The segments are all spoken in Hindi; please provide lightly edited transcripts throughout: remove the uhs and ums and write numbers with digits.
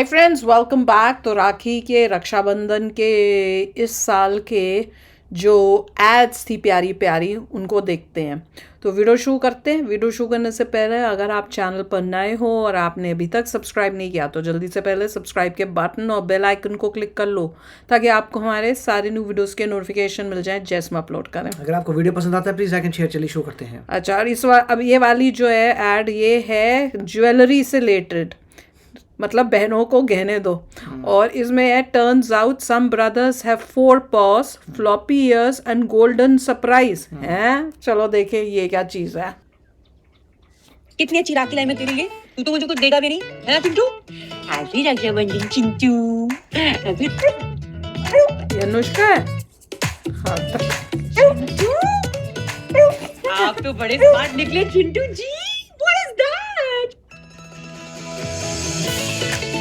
Hi friends, welcome back. तो राखी के रक्षाबंधन के इस साल के जो एड्स थी प्यारी प्यारी उनको देखते हैं। तो वीडियो शुरू करते हैं। वीडियो शुरू करने से पहले अगर आप चैनल पर नए हो और आपने अभी तक सब्सक्राइब नहीं किया तो जल्दी से पहले सब्सक्राइब के बटन और बेल आइकन को क्लिक कर लो ताकि आपको हमारे सारे न्यू वीडियोस के नोटिफिकेशन मिल जाए जैसे हम अपलोड करें। अगर आपको वीडियो पसंद आता है प्लीज लाइक एंड शेयर। चलिए शुरू करते हैं। अच्छा, और इस बार अब ये वाली जो है एड, ये है ज्वेलरी से रिलेटेड, मतलब बहनों को गहने दो। और इसमें है turns out some brothers have 4 paws, floppy ears and golden surprise. हैं, चलो देखें ये क्या चीज है। कितनी अच्छी राखी लाई मैं तेरे लिए, तू तो मुझे कुछ देगा भी नहीं, है ना चिंटू? हैप्पी रक्षाबंधन चिंटू। ये अनुष्का है। हाँ, आप तो बड़े स्मार्ट निकले चिंटू जी। What is that?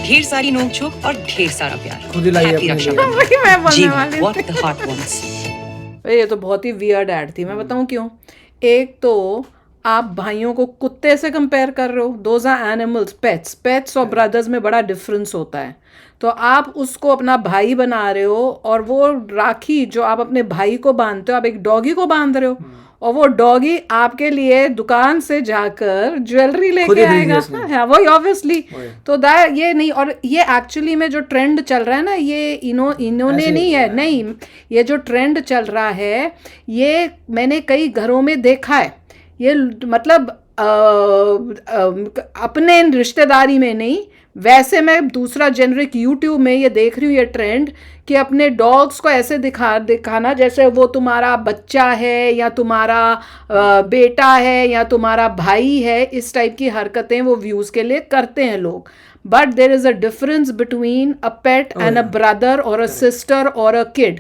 ढेर सारी नोक-झोंक और ढेर सारा प्यार। खुद ही लाई हैप्पी अपने लिए। रक्षाबंधन। वही मैं बोलने जी, वाली what थी। the heart wants। ये तो बहुत ही वियर्ड एड थी। मैं बताऊं क्यों। एक तो आप भाइयों को कुत्ते से कंपेयर कर रहे हो। दोज आर एनिमल्स, पेट्स और ब्रदर्स में बड़ा डिफरेंस होता है। तो आप उसको अपना भाई बना रहे हो और वो राखी जो आप अपने भाई को बांधते हो, आप एक डॉगी को बांध रहे हो और वो डॉगी आपके लिए दुकान से जाकर ज्वेलरी लेके आएगा। हाँ, वही ऑब्वियसली। तो ये नहीं, और ये एक्चुअली में जो ट्रेंड चल रहा है ना, ये इन्होंने नहीं है, नहीं, ये जो ट्रेंड चल रहा है ये मैंने कई घरों में देखा है। ये मतलब अपने रिश्तेदारी में नहीं, वैसे मैं दूसरा जेनरिक यूट्यूब में ये देख रही हूँ ये ट्रेंड कि अपने डॉग्स को ऐसे दिखाना जैसे वो तुम्हारा बच्चा है या तुम्हारा बेटा है या तुम्हारा भाई है। इस टाइप की हरकतें वो व्यूज़ के लिए करते हैं लोग। But there is a difference between a pet and a brother और अ सिस्टर और अ किड।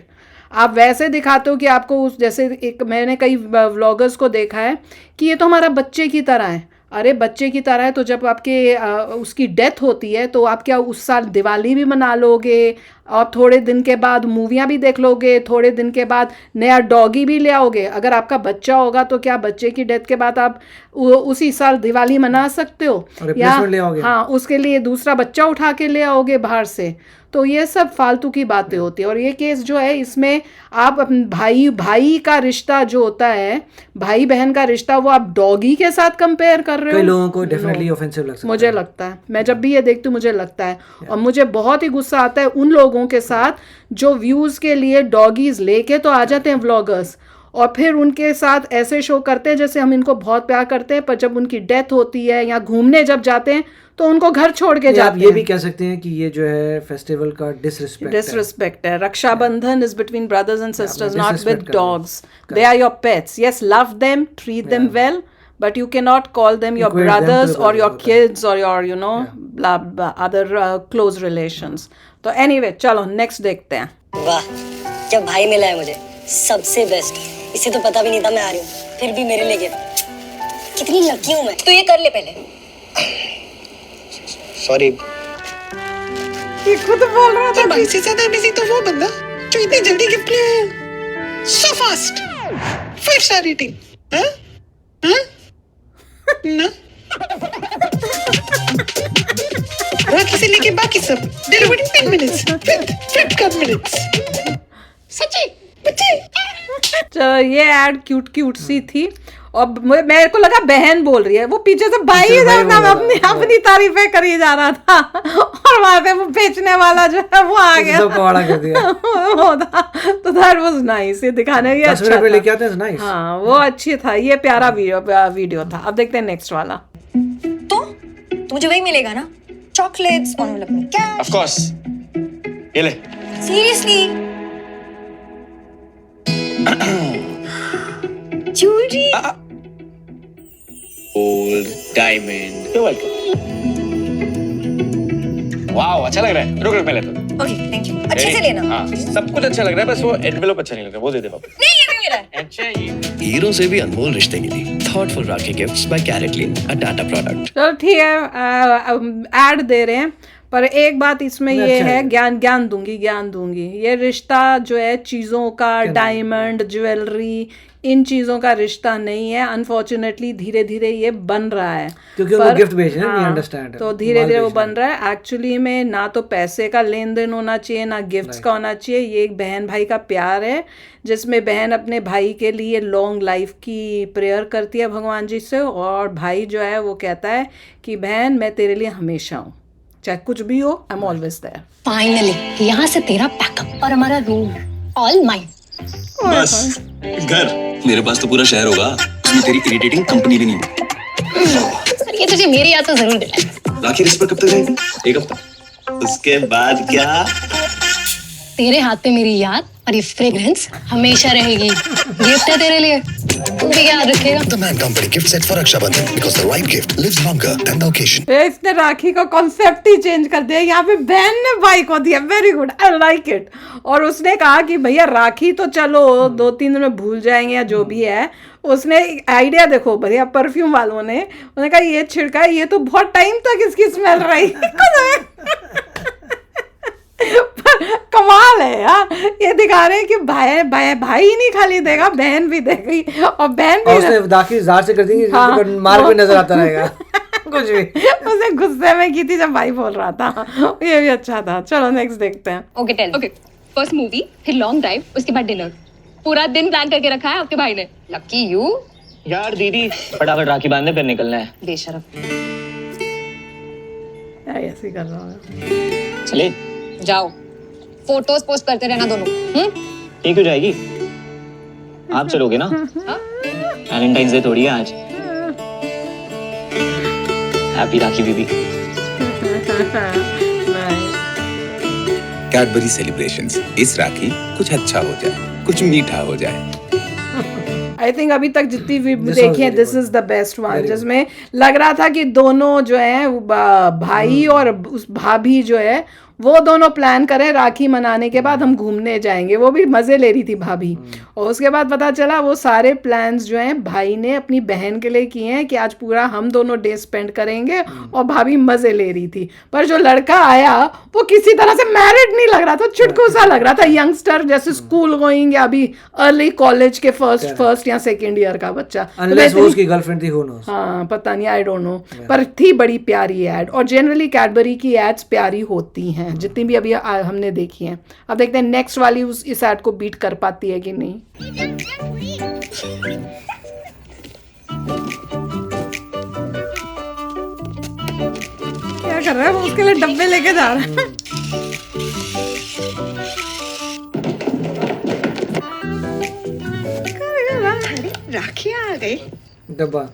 आप वैसे दिखाते हो कि आपको उस, जैसे एक मैंने कई व्लॉगर्स को देखा है कि ये तो हमारा बच्चे की तरह है। अरे बच्चे की तरह है तो जब आपके उसकी डेथ होती है तो आप क्या उस साल दिवाली भी मना लोगे और थोड़े दिन के बाद मूवियाँ भी देख लोगे, थोड़े दिन के बाद नया डॉगी भी ले आओगे। अगर आपका बच्चा होगा तो क्या बच्चे की डेथ के बाद आप उसी साल दिवाली मना सकते हो या हाँ उसके लिए दूसरा बच्चा उठा के ले आओगे बाहर से। तो ये सब फालतू की बातें होती है। और ये केस जो है इसमें आप भाई का रिश्ता जो होता है, भाई बहन का रिश्ता, वो आप डॉगी के साथ कंपेयर कर रहे हो। कई लोगों को डेफिनेटली ऑफेंसिव लग सकता है। मुझे लगता है, मैं जब भी ये देखती हूँ मुझे लगता है, और मुझे बहुत ही गुस्सा आता है उन लोगों के साथ जो व्यूज के लिए डॉगीज लेके तो आ जाते हैं व्लॉगर्स और फिर उनके साथ ऐसे शो करते हैं जैसे हम इनको बहुत प्यार करते हैं, पर जब उनकी डेथ होती है या घूमने जब जाते हैं तो उनको घर छोड़ के जाते हैं। आप ये भी कह सकते हैं कि ये जो है फेस्टिवल का डिसरिस्पेक्ट है। Rakshabandhan is between brothers and sisters, not with dogs. They are your pets. Yes, love them, treat them well, but you cannot call them your brothers or your kids or your other close relations. तो anyway, चलो नेक्स्ट देखते हैं। वाह, क्या भाई मिला है मुझे, सबसे बेस्ट। इसे तो पता भी नहीं था मैं आ रही हूँ, फिर भी मेरे लिए गिफ्ट। कितनी लकी हूँ मैं। तो ये कर ले पहले। सॉरी। ये खुद बोल रहा था। भाई से ज्यादा बिजी तो वो बंदा जो इतनी जल्दी गिफ्ट ले आया। So fast. 5 star rating. हाँ? हाँ? ना? राखी से लेके बाकी सब डिलीवरी 3 मिनट्स, फ्लिपकार्ट मिनट्स। सच्ची बच्चे। चलो ये ऐड क्यूट सी थी और मेरे को लगा बहन बोल रही है, वो पीछे से भाई अपनी तारीफें करी जा रहा था और वहां पे वो बेचने वाला जो है वो आ गया तो दैट वाज नाइस। ये दिखाने ये अच्छा था। लेके आते हैं नाइस। हाँ वो अच्छी था, ये प्यारा वीडियो था। अब देखते हैं नेक्स्ट वाला। तो मुझे वही मिलेगा ना, चॉकलेट्स और मतलब क्या? ऑफ कोर्स, ये ले। Seriously? Jewellery? Gold, diamond. You welcome. Wow, अच्छा लग रहा है। रुक मैं लेता हूँ। Okay, thank you. अच्छे से लेना। हाँ, सब कुछ अच्छा लग रहा है, बस वो एनवेलप अच्छा नहीं लग रहा। वो दे दे पापा। नहीं, ये भी मेरा है। अच्छा, ये हीरो से भी अनमोल रिश्ते के लिए थॉटफुल राखी गिफ्ट्स बाय कैरेटलिन, अ टाटा प्रोडक्ट। चलो ठीक है, ऐड दे रहे हैं पर एक बात इसमें ये है, ज्ञान दूंगी। ये रिश्ता जो है चीज़ों का, डायमंड, ज्वेलरी, इन चीज़ों का रिश्ता नहीं है। अनफॉर्चुनेटली धीरे धीरे ये बन रहा है, क्योंकि उनको गिफ्ट भेज रहे हैं, we understand। तो धीरे धीरे वो माल बन रहा है। एक्चुअली में ना तो पैसे का लेन देन होना चाहिए, ना गिफ्ट्स का होना चाहिए। ये एक बहन भाई का प्यार है, जिसमें बहन अपने भाई के लिए लॉन्ग लाइफ की प्रेयर करती है भगवान जी से, और भाई जो है वो कहता है कि बहन मैं तेरे लिए हमेशा हूँ, चाहे कुछ भी हो, I am always there. Finally यहाँ से तेरा पैकअप और हमारा रूम ऑल माइन। बस घर, मेरे पास तो पूरा शहर होगा, उसमें तेरी इरिटेटिंग कंपनी भी नहीं। सर ये तुझे मेरी याद तो जरूर दिलाए। राखी रिश्ते पर कब तक रहेगी? एक हफ्ता। उसके बाद क्या? तेरे हाथ पे मेरी याद और ये फ्रेग्रेंस हमेशा रहेगी। गिफ्ट है तेरे लिए, तू भी याद रखेगा। The Man Company gift set for Raksha Bandhan because the right gift lives longer than the occasion. इसने राखी का कॉन्सेप्ट ही चेंज कर दिया। यहाँ पे बहन ने भाई को दिया, very good, I like it. और उसने कहा कि भैया राखी तो चलो 2-3 दिन में भूल जाएंगे या जो भी है। उसने आइडिया देखो भैया, परफ्यूम वालों ने उन्होंने कहा ये छिड़का, ये तो बहुत टाइम तक इसकी स्मेल रही। कमाल है यार, ये दिखा रहे हैं कि भाई ही नहीं खाली देगा, बहन भी देगी, और बहन भी उसने दाखिल जार से कर दी, हाँ, मार्ग में नजर आता रहेगा। कुछ भी उसे गुस्से में की थी जब भाई बोल रहा था। ये भी अच्छा था। चलो नेक्स्ट देखते हैं। Okay tell. Okay, first movie, फिर लॉन्ग ड्राइव, उसके बाद डिनर। पूरा दिन प्लान करके रखा है आपके भाई ने। Lucky you. यार दीदी फटाफट राखी बांधने फिर निकलना है। बेशरम। ऐसे ही कर रहा है। चले जाओ, फोटोज पोस्ट करते रहना दोनों। ठीक हो जाएगी, आप चलोगे ना? वैलेंटाइंस डे थोड़ी है आज। हैप्पी राखी दीदी। कैडबरी सेलिब्रेशंस, इस राखी कुछ अच्छा हो जाए, कुछ मीठा हो जाए। आई थिंक अभी तक जितनी भी देखी है, this is the best one, Very जिसमें लग रहा था कि दोनों जो है भाई और उस भाभी जो है वो दोनों प्लान करें राखी मनाने के बाद हम घूमने जाएंगे। वो भी मज़े ले रही थी भाभी, और उसके बाद पता चला वो सारे प्लान्स जो हैं भाई ने अपनी बहन के लिए किए हैं कि आज पूरा हम दोनों डे स्पेंड करेंगे, और भाभी मज़े ले रही थी। पर जो लड़का आया वो किसी तरह से मैरिड नहीं लग रहा था, चुटकू सा लग रहा था, यंगस्टर जैसे स्कूल गोइंग या अभी अर्ली कॉलेज के फर्स्ट या सेकेंड ईयर का बच्चा। अनलेस वो उसकी गर्लफ्रेंड थी, who knows। हाँ पता नहीं, आई डोंट नो, पर थी बड़ी प्यारी एड। और जनरली कैडबरी की एड्स प्यारी होती हैं, जितनी भी अभी हमने देखी हैं। अब देखते हैं नेक्स्ट वाली इस एड को बीट कर पाती है कि नहीं। क्या कर रहा है वो? उसके लिए डब्बे लेके जा रहा है। राखी आ गई। डब्बा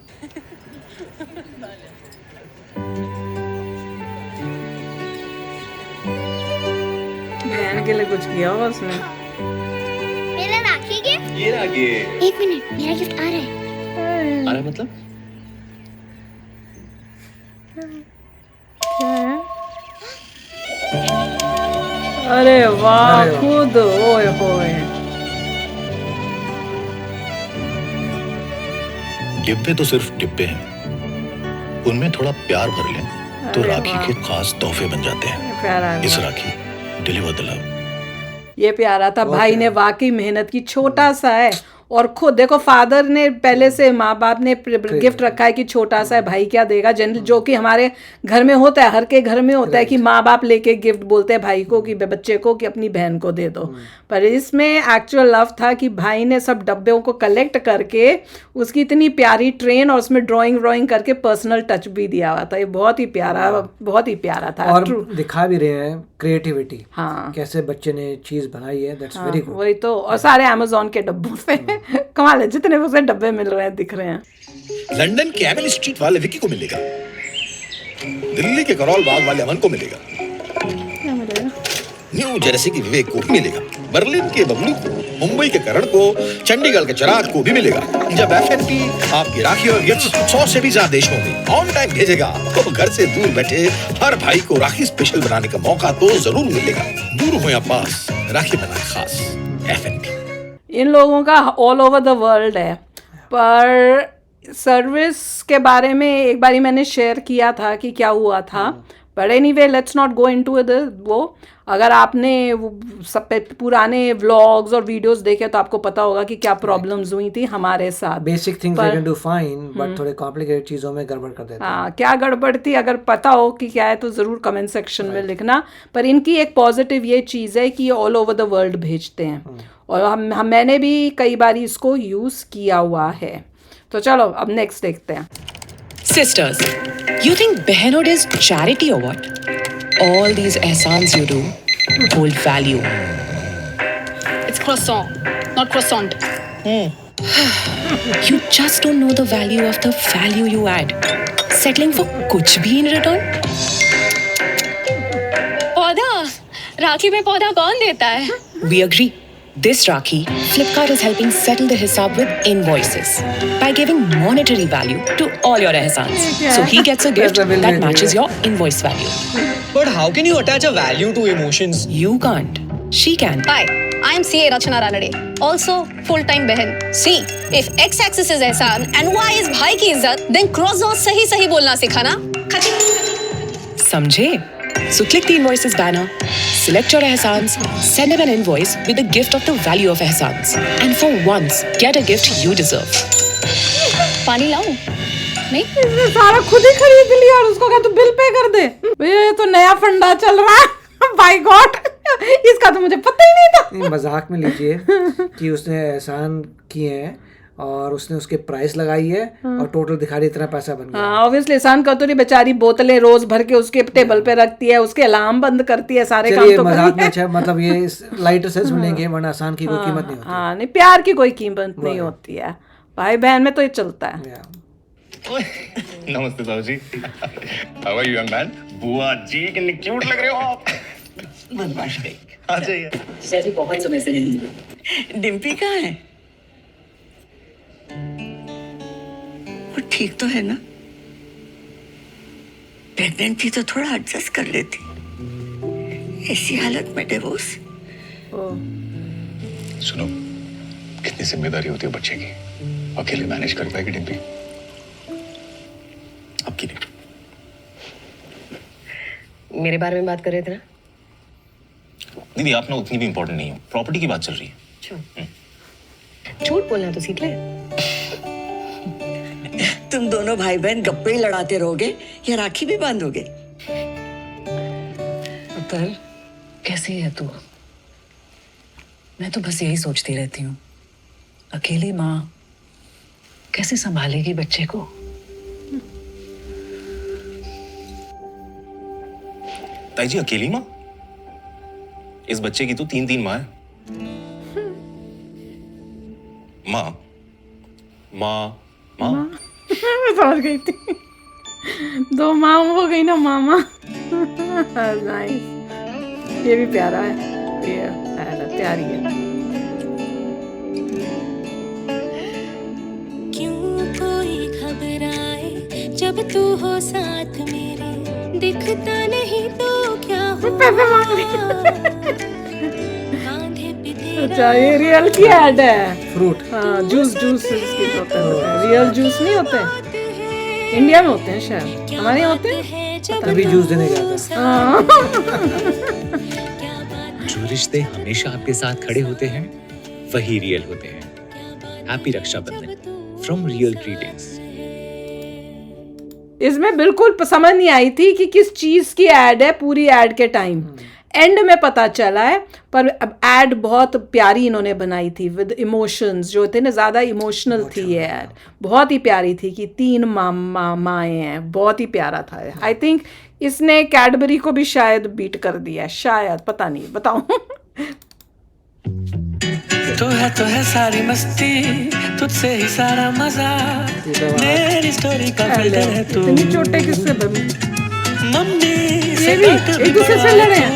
बहन के लिए कुछ किया होगा उसने। मेरा राखी गिफ्ट। ये राखी। एक मिनट, मेरा गिफ्ट आ रहा है। अरे मतलब क्या है? अरे वाह, खुद ओए होए। डिब्बे तो सिर्फ डिब्बे हैं, उनमें थोड़ा प्यार भर लें तो अरे राखी वाह। के खास तोहफे बन जाते हैं। प्यारा है। इस राखी डिलीवर द लव। ये प्यारा था, भाई ने वाकई मेहनत की। छोटा सा है, और खुद देखो फादर ने पहले से, माँ बाप ने गिफ्ट रखा है कि छोटा सा है, भाई क्या देगा, जनरल जो कि हमारे घर में होता है, हर के घर में होता है कि माँ बाप लेके गिफ्ट बोलते हैं भाई को कि बच्चे को कि अपनी बहन को दे दो। पर इसमें एक्चुअल लव था कि भाई ने सब डब्बों को कलेक्ट करके उसकी इतनी प्यारी ट्रेन और उसमें ड्राइंग करके पर्सनल टच भी दिया हुआ था। ये बहुत ही प्यारा था। और दिखा भी रहे हैं क्रिएटिविटी, हाँ कैसे बच्चे ने चीज बनाई है, दैट्स वेरी गुड। वही तो, और सारे अमेज़न के डब्बों से कमाल है, जितने उसे डब्बे मिल रहे हैं दिख रहे हैं। लंदन के एमिल स्ट्रीट वाले विकी को मिलेगा, दिल्ली के करोल बाग वाले अमन को मिलेगा, न्यू जर्सी के विवेक को भी मिलेगा, बर्लिन के बबलू को, मुंबई के करण को, चंडीगढ़ के चिराग को भी मिलेगा। जब एफएनपी आपकी राखी और गिफ्ट 100 से भी ज्यादा देशों में ऑन टाइम भेजेगा तो घर से दूर बैठे हर भाई को राखी स्पेशल बनाने का मौका तो जरूर मिलेगा। दूर हो या पास, राखी बनाए खास एफएनपी। इन लोगों का ऑल ओवर द वर्ल्ड है। पर सर्विस के बारे में एक बारी मैंने शेयर किया था कि क्या हुआ था। But anyway let's not go into वो। अगर आपने सब पुराने व्लॉग्स और वीडियोस देखे तो आपको पता होगा कि क्या प्रॉब्लम्स हुई थी हमारे साथ। Basic things I can do fine, but थोड़े कॉम्प्लिकेटेड चीजों में गड़बड़ कर देते हैं। हाँ, क्या गड़बड़ थी अगर पता हो कि क्या है तो ज़रूर कमेंट सेक्शन में लिखना। पर इनकी एक पॉजिटिव ये चीज़ है कि ये ऑल ओवर द वर्ल्ड भेजते हैं और मैंने भी कई बार इसको यूज़ किया हुआ है। तो चलो अब नेक्स्ट देखते हैं। Sisters, you think Behenhood is charity or what? All these ehsans you do hold value. It's croissant, not croissant. You just don't know the value of the value you add. Settling for kuch bhi in return? पौधा, राखी में पौधा कौन देता है? We agree. This Rakhi, Flipkart is helping settle the hisab with invoices by giving monetary value to all your ehsans. So he gets a gift that matches your invoice value. But how can you attach a value to emotions? You can't. She can. Hi, I am CA Rachana Ranade, also full-time बहन. See, if x-axis is एहसान and y is भाई की इज्जत, then cross out सही सही बोलना सिखाना. Samjhe? So click the invoices banner, select your ehsans, send him an invoice with the gift of the value of ehsans, and for once get a gift you deserve. पानी लाऊं? नहीं? इसने सारा खुद ही खरीद लिया और उसको कहा तू बिल पे कर दे। भैया ये तो नया फंडा चल रहा है। बाय गॉड, इसका तो मुझे पता ही नहीं था। मजाक में लीजिए कि उसने एहसान किए हैं और उसने उसके प्राइस लगाई है और टोटल दिखा रही इतना पैसा बन गया। हाँ, ऑब्वियसली एहसान कतूरी बेचारी बोतलें रोज भर के उसके टेबल पे रखती है, उसके अलार्म बंद करती है, सारे काम तो मजाक में अच्छा, मतलब ये लाइटर सेंस में लेंगे, वरना एहसान की कोई कीमत नहीं होती। हाँ, नहीं, प्यार की कोई कीमत नहीं होती है, भाई बहन में तो ये चलता है। नमस्ते Sahu ji. How are you young man? बुआ जी कितने क्यूट लग रहे हो आप। बदमाश नहीं। आ जाइए। जैसे बहुत समय से डिम्पी कहाँ है? वो ठीक तो है ना? प्रेग्नेंट थी तो थोड़ा एडजस्ट कर लेती, ऐसी हालत में डिवोर्स। सुनो, कितनी जिम्मेदारी होती है बच्चे की, अकेले मैनेज कर पाएगी डिम्पी? अब की नहीं। मेरे बारे में बात कर रहे थे ना? दीदी आप ना उतनी भी इम्पोर्टेंट नहीं हो, प्रॉपर्टी की बात चल रही है। झूठ बोलना तो सीख ले। तुम दोनों भाई बहन गप्पे ही लड़ाते रहोगे या राखी भी बांधोगे? अतर, कैसी है तू? मैं तो बस यही सोचती रहती हूँ, अकेली माँ कैसे संभालेगी बच्चे को? ताई जी अकेली माँ? इस बच्चे की तो 3 माँ है। माँ माँ माँ मैं समझ गई थी, 2 माँ हो गई ना मामा। नाइस, ये भी प्यारा है, ये प्यारी है। क्यों कोई घबराए जब तू हो साथ मेरे, दिखता नहीं तो क्या हुआ? अच्छा, ये रियल की ऐड है। फ्रूट, हाँ, जूस इसके होते हैं, रियल जूस नहीं होते, इंडिया में होते हैं शायद, हमारे यहाँ होते हैं। तभी जूस देने गया था। जो रिश्ते हमेशा आपके साथ खड़े होते हैं वही रियल होते हैं। Happy Rakshabandhan from real greetings. इसमें बिल्कुल समझ नहीं आई थी कि किस चीज की ऐड है पूरी ऐड के टाइम, एंड में पता चला है। पर अब ऐड बहुत प्यारी इन्होंने बनाई थी विद इमोशंस जो थे ना, ज़्यादा इमोशनल थी ये ऐड, बहुत ही प्यारी थी कि 3 माएँ हैं, बहुत ही प्यारा था। आई थिंक इसने कैडबरी को भी शायद बीट कर दिया, शायद, पता नहीं, बताऊं। तो है सारी मस्ती, तुझसे ही सारा मजा, मेरी स्टोरी का फिल्टर है तू। इतनी चोटें किससे बनी? मम्मी ये भी एक दूसरे से लड़े हैं।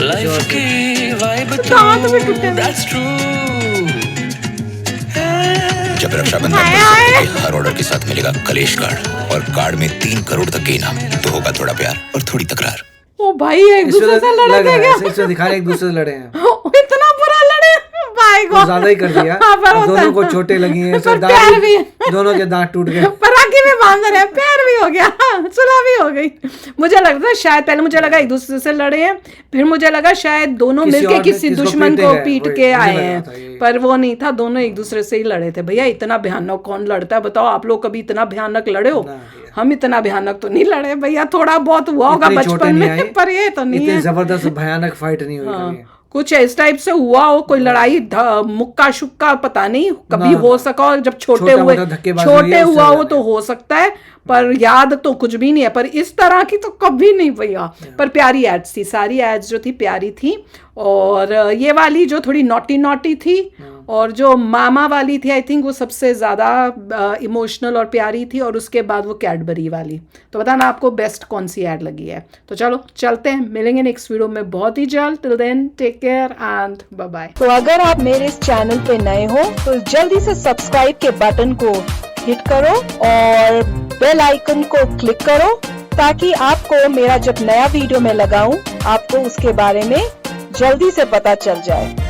लाइफ की वाइब दांत भी टूटे। That's true. जब रक्षाबंधन पर हर ऑर्डर के साथ मिलेगा कलेश कार्ड और कार्ड में 3 करोड़ तक के इनाम, तो होगा थोड़ा प्यार और थोड़ी तकरार। ओ भाई, एक दूसरे से लड़े थे क्या? इससे दिखा रहे एक दूसरे से लड़े हैं। इतना बुरा लड़े, बाय भाई को ज्यादा ही कर दिया। दोनों को चोटें लगी हैं, पैर भी दोनों के दांत टूट गए, पर राखी भी बांध रहे, पैर भी हो गया, सुलह भी हो गई। मुझे लगता है शायद पहले मुझे लगा एक दूसरे से लड़े हैं, फिर मुझे लगा शायद दोनों मिलके किसी दुश्मन को पीट के आए हैं, पर वो नहीं था, दोनों एक दूसरे से ही लड़े थे। भैया इतना भयानक कौन लड़ता है बताओ, आप लोग कभी इतना भयानक लड़े हो? हम इतना भयानक तो नहीं लड़े भैया, थोड़ा बहुत हुआ होगा बचपन में, पर ये तो नहीं है, जबरदस्त भयानक फाइट नहीं हुई। कुछ इस टाइप से हुआ हो कोई लड़ाई मुक्का शुक्का पता नहीं, कभी हो सका, और जब छोटे हुआ हो तो हो सकता है, पर याद तो कुछ भी नहीं है। पर इस तरह की तो कभी नहीं भैया। पर प्यारी एड्स थी, सारी एड्स जो थी प्यारी थी, और ये वाली जो थोड़ी नॉटी थी, और जो मामा वाली थी आई थिंक वो सबसे ज़्यादा इमोशनल और प्यारी थी, और उसके बाद वो कैडबरी वाली। तो बताना आपको बेस्ट कौन सी ऐड लगी है। तो चलो चलते हैं, मिलेंगे नेक्स्ट वीडियो में बहुत ही जल्द। Till then take care and bye bye. तो अगर आप मेरे इस चैनल पे नए हो तो जल्दी से सब्सक्राइब के बटन को हिट करो और बेल आइकन को क्लिक करो, ताकि आपको मेरा जब नया वीडियो मैं लगाऊं आपको उसके बारे में जल्दी से पता चल जाए।